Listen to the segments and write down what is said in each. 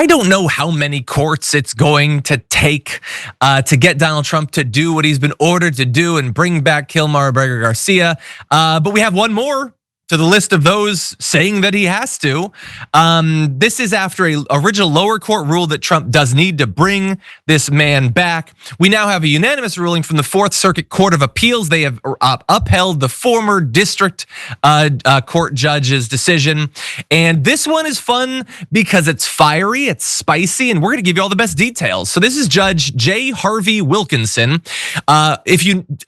I don't know how many courts it's going to take to get Donald Trump to do what he's been ordered to do and bring back Kilmar Abrego Garcia. But we have one more to the list of those saying that he has to. This is after an original lower court ruled that Trump does need to bring this man back. We now have a unanimous ruling from the Fourth Circuit Court of Appeals. They have upheld the former district court judge's decision. And this one is fun because it's fiery, it's spicy, and we're gonna give you all the best details. So this is Judge J. Harvey Wilkinson. I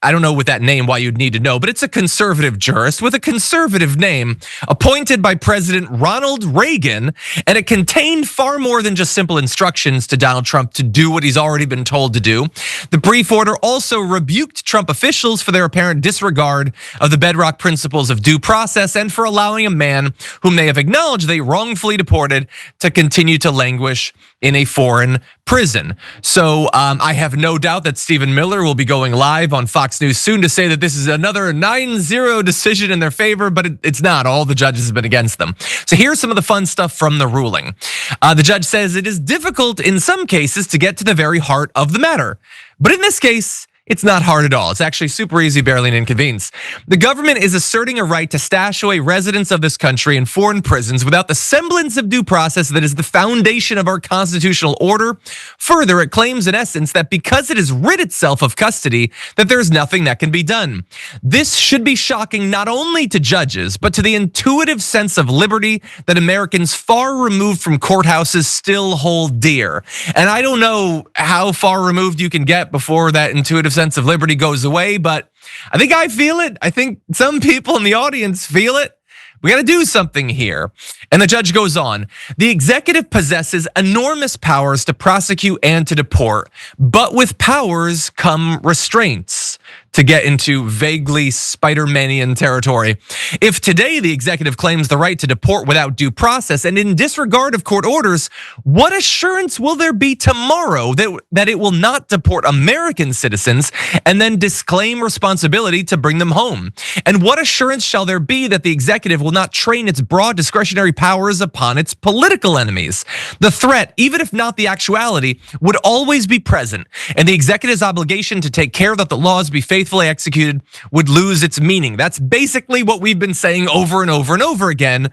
don't know with that name why you'd need to know, but it's a conservative jurist with a conservative name, appointed by President Ronald Reagan, and it contained far more than just simple instructions to Donald Trump to do what he's already been told to do. The brief order also rebuked Trump officials for their apparent disregard of the bedrock principles of due process and for allowing a man whom they have acknowledged they wrongfully deported to continue to languish in a foreign prison. So I have no doubt that Stephen Miller will be going live on Fox News soon to say that this is another 9-0 decision in their favor, but it's not. All the judges have been against them. So here's some of the fun stuff from the ruling. The judge says it is difficult in some cases to get to the very heart of the matter. But in this case, it's not hard at all. It's actually super easy, barely an inconvenience. The government is asserting a right to stash away residents of this country in foreign prisons without the semblance of due process that is the foundation of our constitutional order. Further, it claims in essence that because it has rid itself of custody, that there is nothing that can be done. This should be shocking not only to judges, but to the intuitive sense of liberty that Americans far removed from courthouses still hold dear. And I don't know how far removed you can get before that intuitive sense of liberty goes away, but I think I feel it. I think some people in the audience feel it. We got to do something here. And the judge goes on. The executive possesses enormous powers to prosecute and to deport, but with powers come restraints, to get into vaguely Spider-Manian territory. If today the executive claims the right to deport without due process and in disregard of court orders, what assurance will there be tomorrow that it will not deport American citizens and then disclaim responsibility to bring them home? And what assurance shall there be that the executive will not train its broad discretionary powers upon its political enemies? The threat, even if not the actuality, would always be present, and the executive's obligation to take care that the laws be faithfully executed would lose its meaning. That's basically what we've been saying over and over and over again,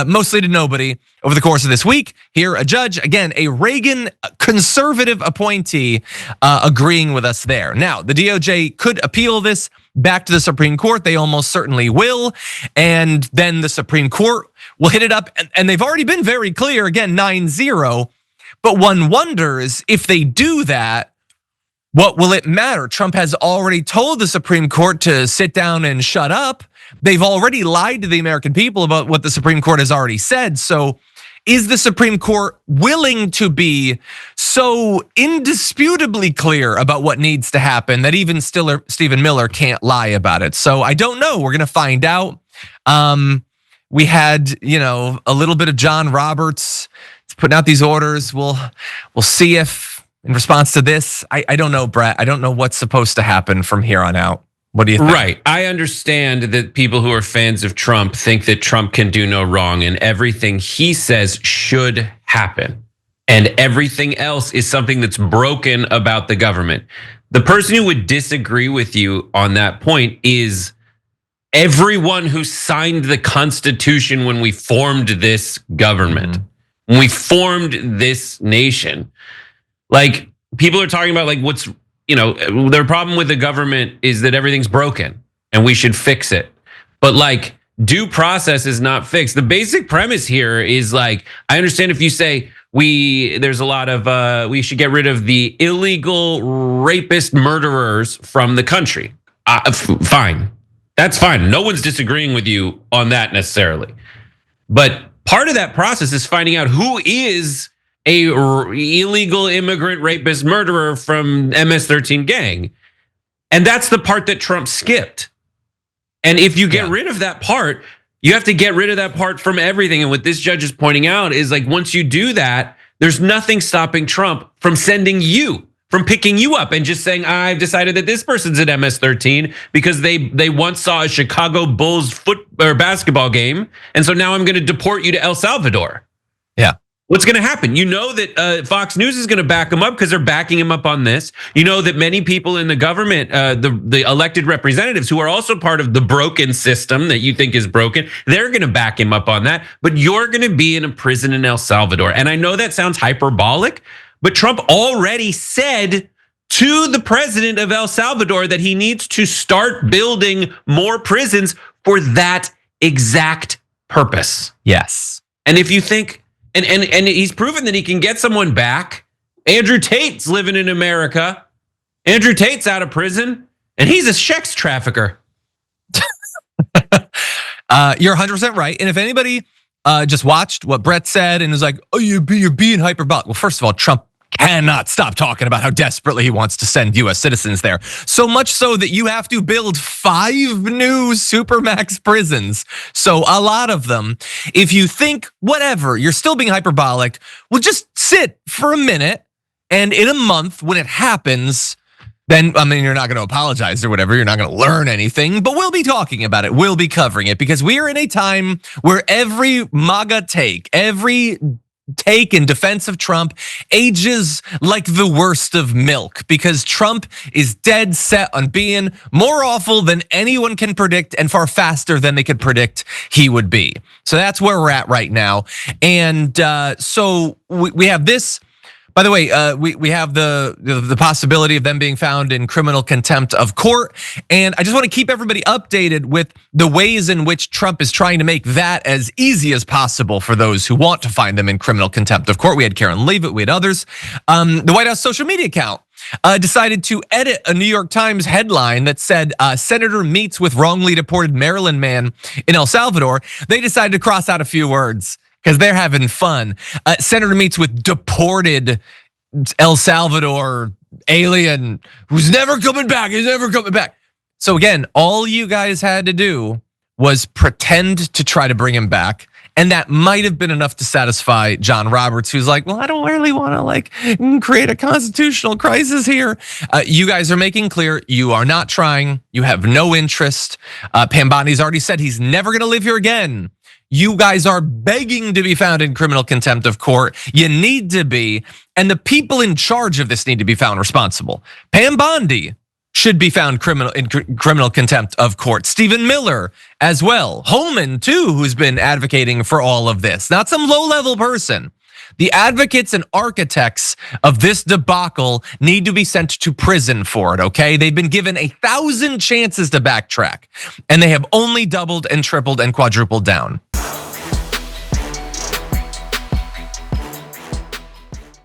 mostly to nobody over the course of this week. Here, a judge, again, a Reagan conservative appointee, agreeing with us there. Now, the DOJ could appeal this back to the Supreme Court. They almost certainly will. And then the Supreme Court will hit it up. And they've already been very clear, again, 9-0. But one wonders if they do that, what will it matter? Trump has already told the Supreme Court to sit down and shut up. They've already lied to the American people about what the Supreme Court has already said. So is the Supreme Court willing to be so indisputably clear about what needs to happen that even still Stephen Miller can't lie about it? So I don't know. We're going to find out. We had, a little bit of John Roberts putting out these orders. We'll see if, in response to this, I don't know, Brett. I don't know what's supposed to happen from here on out. What do you think? Right. I understand that people who are fans of Trump think that Trump can do no wrong and everything he says should happen. And everything else is something that's broken about the government. The person who would disagree with you on that point is everyone who signed the Constitution when we formed this government, when we formed this nation. Like, people are talking about what's, their problem with the government is that everything's broken and we should fix it. But due process is not fixed. The basic premise here is I understand if you say there's a lot of, we should get rid of the illegal rapist murderers from the country. Fine. That's fine. No one's disagreeing with you on that necessarily. But part of that process is finding out who is a illegal immigrant rapist murderer from MS-13 gang. And that's the part that Trump skipped. And if you get rid of that part, you have to get rid of that part from everything. And what this judge is pointing out is once you do that, there's nothing stopping Trump from sending you, from picking you up and just saying, I've decided that this person's at MS-13 because they once saw a Chicago Bulls basketball game. And so now I'm going to deport you to El Salvador. Yeah. what's going to happen? You know that Fox News is going to back him up because they're backing him up on this. You know that many people in the government, the elected representatives who are also part of the broken system that you think is broken, they're going to back him up on that. But you're going to be in a prison in El Salvador. And I know that sounds hyperbolic, but Trump already said to the president of El Salvador that he needs to start building more prisons for that exact purpose. Yes. And if you think, and he's proven that he can get someone back. Andrew Tate's living in America. Andrew Tate's out of prison, and he's a sex trafficker. You're 100% right. And if anybody just watched what Brett said and is like, oh, you're being hyperbolic. Well, first of all, Trump cannot stop talking about how desperately he wants to send U.S. citizens there. So much so that you have to build 5 new supermax prisons. So a lot of them, if you think whatever, you're still being hyperbolic, well, just sit for a minute. And in a month, when it happens, then, I mean, you're not going to apologize or whatever. You're not going to learn anything, but we'll be talking about it. We'll be covering it because we are in a time where every MAGA take, every take in defense of Trump ages like the worst of milk because Trump is dead set on being more awful than anyone can predict and far faster than they could predict he would be. So that's where we're at right now. And so we have this. By the way, we have the possibility of them being found in criminal contempt of court. And I just want to keep everybody updated with the ways in which Trump is trying to make that as easy as possible for those who want to find them in criminal contempt of court. We had Karen Leavitt, we had others. The White House social media account decided to edit a New York Times headline that said, Senator meets with wrongly deported Maryland man in El Salvador. They decided to cross out a few words because they're having fun. Senator meets with deported El Salvador alien who's never coming back. He's never coming back. So again, all you guys had to do was pretend to try to bring him back. And that might have been enough to satisfy John Roberts, who's like, well, I don't really want to create a constitutional crisis here. You guys are making clear you are not trying. You have no interest. Pam Bondi's already said he's never going to live here again. You guys are begging to be found in criminal contempt of court. You need to be. And the people in charge of this need to be found responsible. Pam Bondi should be found in criminal contempt of court. Stephen Miller as well. Holman too, who's been advocating for all of this. Not some low-level person. The advocates and architects of this debacle need to be sent to prison for it, okay? They've been given 1,000 chances to backtrack, and they have only doubled and tripled and quadrupled down.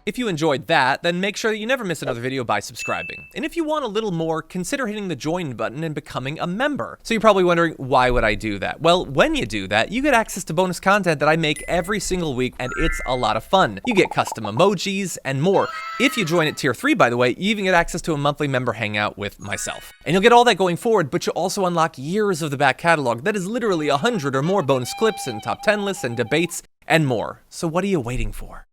If you enjoyed that, then make sure that you never miss another video by subscribing. And if you want a little more, consider hitting the join button and becoming a member. So you're probably wondering, why would I do that? Well, when you do that, you get access to bonus content that I make every single week, and it's a lot of fun. You get custom emojis and more. If you join at tier 3, by the way, you even get access to a monthly member hangout with myself. And you'll get all that going forward, but you'll also unlock years of the back catalog that is literally 100 or more bonus clips and top 10 lists and debates and more. So what are you waiting for?